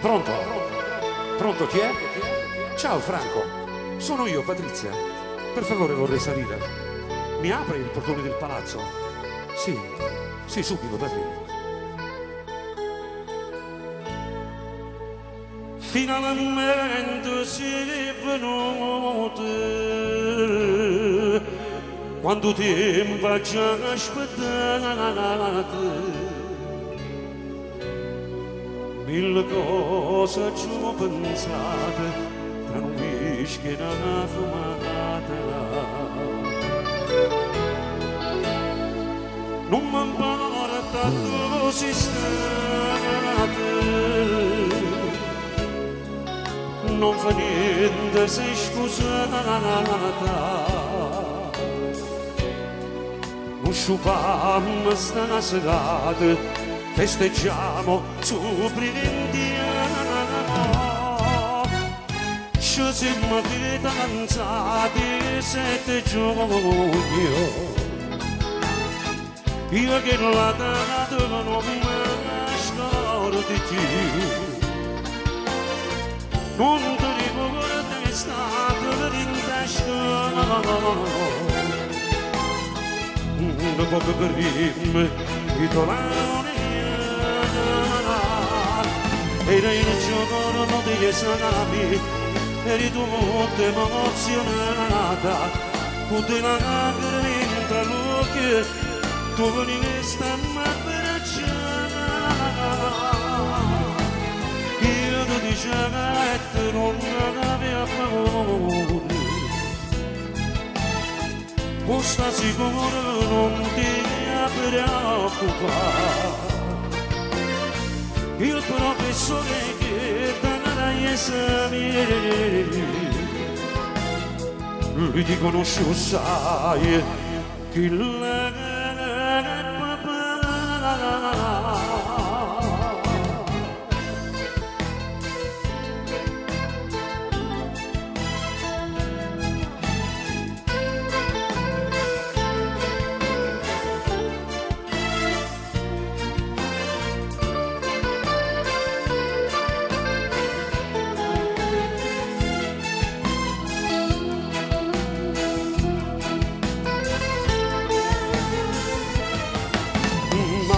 Pronto? Pronto, chi è? Ciao Franco, sono io, Patrizia. Per favore vorrei salire. Mi apri il portone del palazzo? Sì, sì, subito, Patrizia. Finalmente sei venuto, quanto tempo ci ho aspettato. Mille cose ci ho pensato, tra un whisky e una fumata. Non mi importa dove sei stato, non fa niente, sei scusata. Usciamo sta serata, festeggiamo sopra l'indiano. Ci siamo fidanzati 7 giugno. Io che la data non mi scordo più. Non ti ricordo che è stato in tasca. Dopo che prima i dolori era il giorno degli esami, eri tutta emozionata, tutte le lacrime tra l'occhio, tu venivi stamma abbracciata. Io ti dicevo che non avevo paura, sta sicuro non ti preoccupare. Il professore che darà gli esami, lui ti conosce, sai che l'è papà.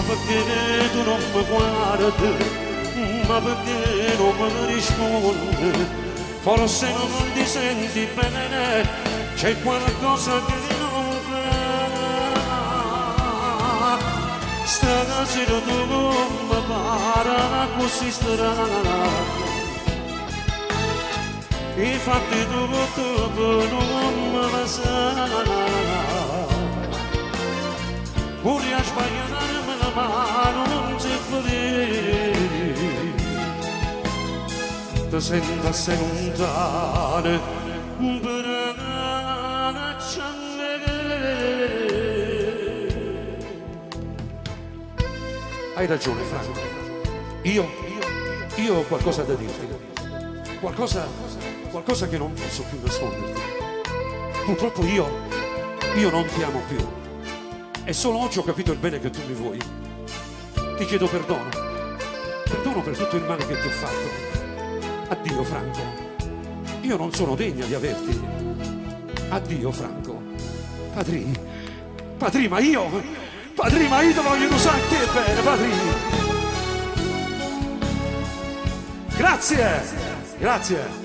Perché tu non mi guardi, ma perché non mi rispondi? Forse non ti senti bene, c'è qualcosa che non va. Stasera tu non mi pare così strana, i fatti tu non mi sanno. Pure a sbagliare ma non si felice, ti sento assai lontano per hai ragione Franco, io ho qualcosa da dirti, qualcosa che non posso più nasconderti. Purtroppo io non ti amo più. E solo oggi ho capito il bene che tu mi vuoi. Ti chiedo perdono per tutto il male che ti ho fatto. Addio Franco, io non sono degna di averti. Addio Franco. Padri, ma io ti voglio usare anche bene, Padri. Grazie.